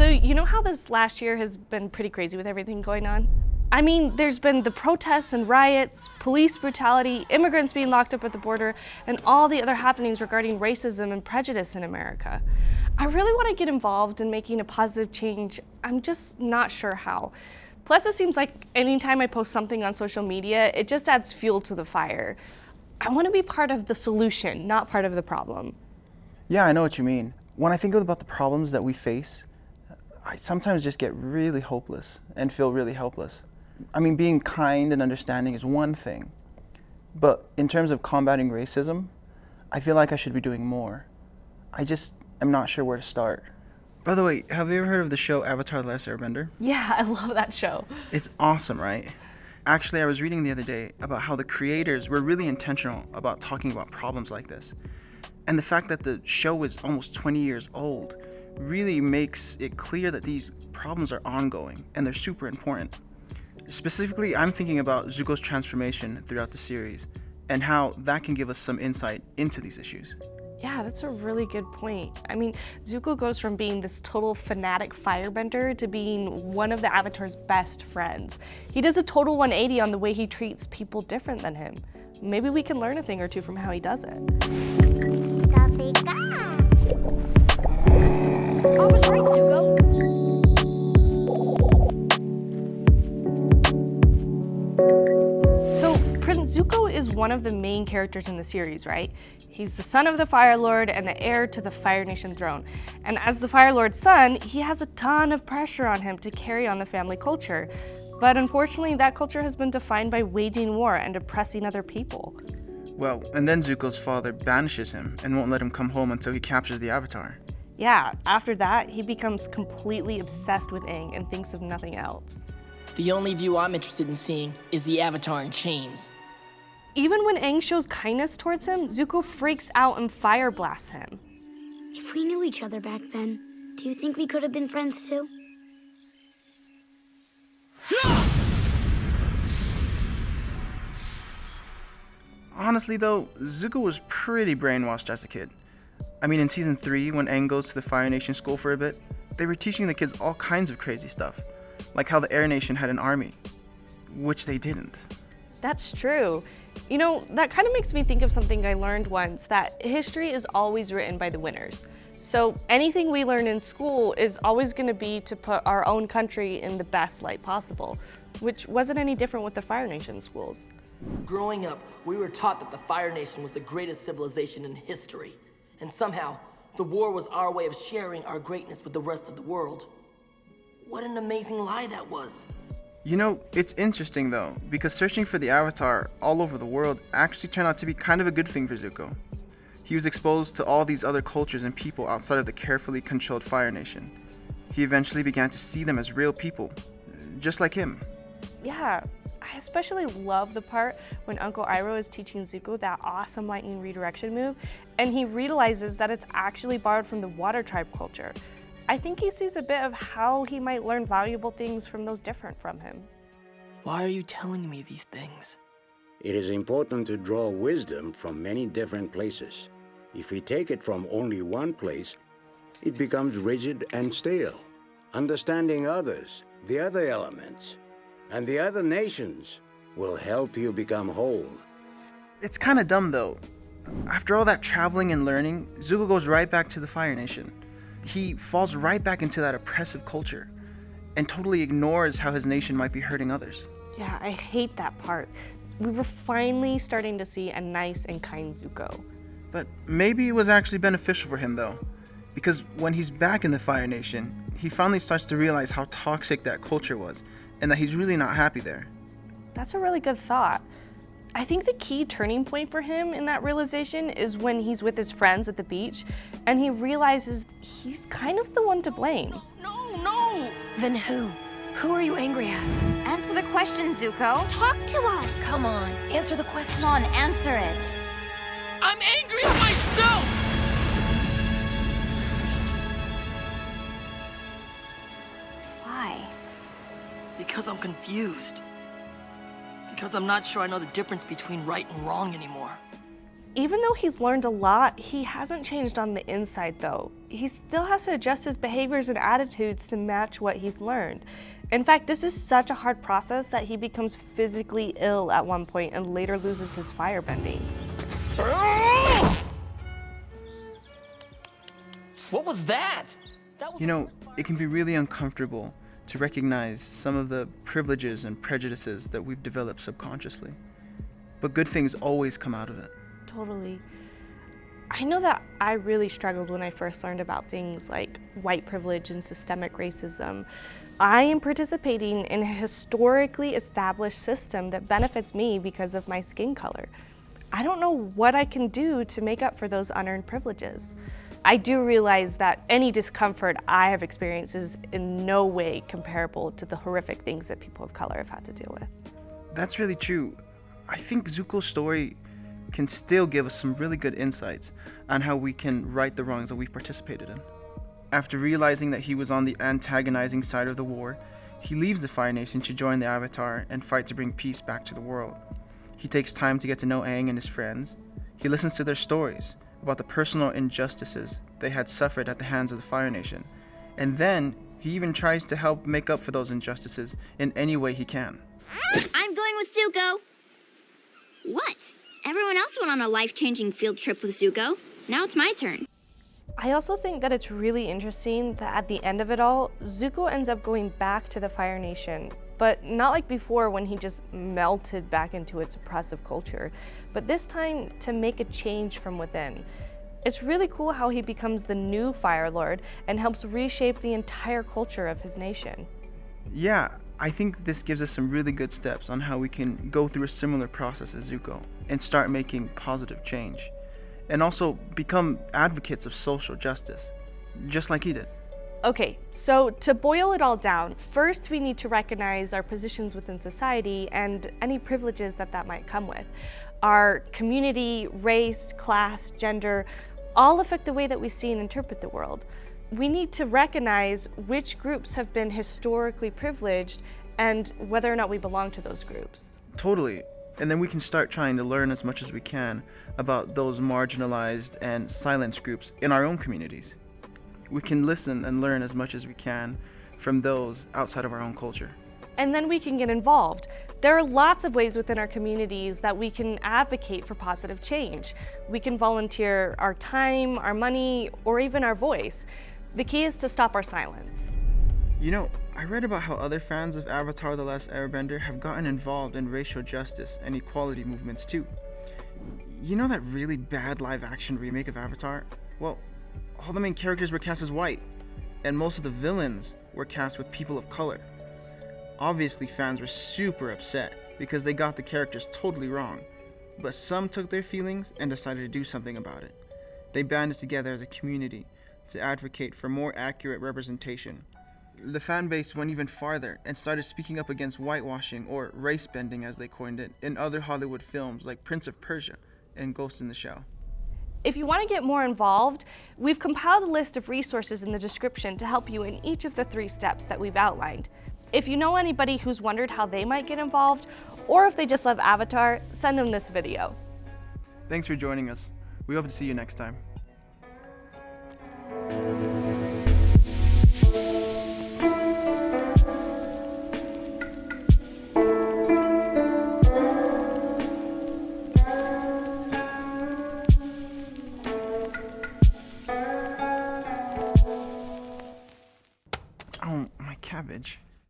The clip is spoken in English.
So you know how this last year has been pretty crazy with everything going on? I mean, there's been the protests and riots, police brutality, immigrants being locked up at the border, and all the other happenings regarding racism and prejudice in America. I really want to get involved in making a positive change. I'm just not sure how. Plus, it seems like anytime I post something on social media, it just adds fuel to the fire. I want to be part of the solution, not part of the problem. Yeah, I know what you mean. When I think about the problems that we face, I sometimes just get really hopeless and feel really helpless. I mean, being kind and understanding is one thing, but in terms of combating racism, I feel like I should be doing more. I just am not sure where to start. By the way, have you ever heard of the show Avatar: The Last Airbender? Yeah, I love that show. It's awesome, right? Actually, I was reading the other day about how the creators were really intentional about talking about problems like this. And the fact that the show is almost 20 years old really makes it clear that these problems are ongoing and they're super important. Specifically, I'm thinking about Zuko's transformation throughout the series and how that can give us some insight into these issues. Yeah, that's a really good point. I mean, Zuko goes from being this total fanatic firebender to being one of the Avatar's best friends. He does a total 180 on the way he treats people different than him. Maybe we can learn a thing or two from how he does it. I was right, Zuko. So, Prince Zuko is one of the main characters in the series, right? He's the son of the Fire Lord and the heir to the Fire Nation throne. And as the Fire Lord's son, he has a ton of pressure on him to carry on the family culture. But unfortunately, that culture has been defined by waging war and oppressing other people. Well, and then Zuko's father banishes him and won't let him come home until he captures the Avatar. Yeah, after that, he becomes completely obsessed with Aang and thinks of nothing else. The only view I'm interested in seeing is the Avatar in chains. Even when Aang shows kindness towards him, Zuko freaks out and fire blasts him. If we knew each other back then, do you think we could have been friends too? Honestly though, Zuko was pretty brainwashed as a kid. I mean, in season 3, when Aang goes to the Fire Nation school for a bit, they were teaching the kids all kinds of crazy stuff, like how the Air Nation had an army, which they didn't. That's true. You know, that kind of makes me think of something I learned once, that history is always written by the winners. So anything we learn in school is always going to be to put our own country in the best light possible, which wasn't any different with the Fire Nation schools. Growing up, we were taught that the Fire Nation was the greatest civilization in history. And somehow, the war was our way of sharing our greatness with the rest of the world. What an amazing lie that was. You know, it's interesting though, because searching for the Avatar all over the world actually turned out to be kind of a good thing for Zuko. He was exposed to all these other cultures and people outside of the carefully controlled Fire Nation. He eventually began to see them as real people, just like him. Yeah, I especially love the part when Uncle Iroh is teaching Zuko that awesome lightning redirection move, and he realizes that it's actually borrowed from the Water Tribe culture. I think he sees a bit of how he might learn valuable things from those different from him. Why are you telling me these things? It is important to draw wisdom from many different places. If we take it from only one place, it becomes rigid and stale. Understanding others, the other elements, and the other nations will help you become whole. It's kind of dumb though. After all that traveling and learning, Zuko goes right back to the Fire Nation. He falls right back into that oppressive culture and totally ignores how his nation might be hurting others. Yeah, I hate that part. We were finally starting to see a nice and kind Zuko. But maybe it was actually beneficial for him though, because when he's back in the Fire Nation, he finally starts to realize how toxic that culture was and that he's really not happy there. That's a really good thought. I think the key turning point for him in that realization is when he's with his friends at the beach and he realizes he's kind of the one to blame. No! Then who? Who are you angry at? Answer the question, Zuko. Talk to us! Come on, answer the question. Come on, answer it. I'm angry at myself! Why? Because I'm confused. Because I'm not sure I know the difference between right and wrong anymore. Even though he's learned a lot, he hasn't changed on the inside though. He still has to adjust his behaviors and attitudes to match what he's learned. In fact, this is such a hard process that he becomes physically ill at one point and later loses his firebending. What was that? You know, it can be really uncomfortable to recognize some of the privileges and prejudices that we've developed subconsciously. But good things always come out of it. Totally. I know that I really struggled when I first learned about things like white privilege and systemic racism. I am participating in a historically established system that benefits me because of my skin color. I don't know what I can do to make up for those unearned privileges. I do realize that any discomfort I have experienced is in no way comparable to the horrific things that people of color have had to deal with. That's really true. I think Zuko's story can still give us some really good insights on how we can right the wrongs that we've participated in. After realizing that he was on the antagonizing side of the war, he leaves the Fire Nation to join the Avatar and fight to bring peace back to the world. He takes time to get to know Aang and his friends. He listens to their stories about the personal injustices they had suffered at the hands of the Fire Nation. And then, he even tries to help make up for those injustices in any way he can. I'm going with Zuko. What? Everyone else went on a life-changing field trip with Zuko. Now it's my turn. I also think that it's really interesting that at the end of it all, Zuko ends up going back to the Fire Nation, but not like before when he just melted back into its oppressive culture, but this time to make a change from within. It's really cool how he becomes the new Fire Lord and helps reshape the entire culture of his nation. Yeah, I think this gives us some really good steps on how we can go through a similar process as Zuko and start making positive change. And also become advocates of social justice, just like he did. Okay, so to boil it all down, first we need to recognize our positions within society and any privileges that might come with. Our community, race, class, gender, all affect the way that we see and interpret the world. We need to recognize which groups have been historically privileged and whether or not we belong to those groups. Totally. And then we can start trying to learn as much as we can about those marginalized and silenced groups in our own communities. We can listen and learn as much as we can from those outside of our own culture. And then we can get involved. There are lots of ways within our communities that we can advocate for positive change. We can volunteer our time, our money, or even our voice. The key is to stop our silence. You know, I read about how other fans of Avatar: The Last Airbender have gotten involved in racial justice and equality movements too. You know that really bad live-action remake of Avatar? Well, all the main characters were cast as white, and most of the villains were cast with people of color. Obviously, fans were super upset because they got the characters totally wrong, but some took their feelings and decided to do something about it. They banded together as a community to advocate for more accurate representation. The fan base went even farther and started speaking up against whitewashing, or race bending as they coined it, in other Hollywood films like Prince of Persia and Ghost in the Shell. If you want to get more involved, we've compiled a list of resources in the description to help you in each of the 3 steps that we've outlined. If you know anybody who's wondered how they might get involved, or if they just love Avatar, send them this video. Thanks for joining us. We hope to see you next time. Oh, my cabbage.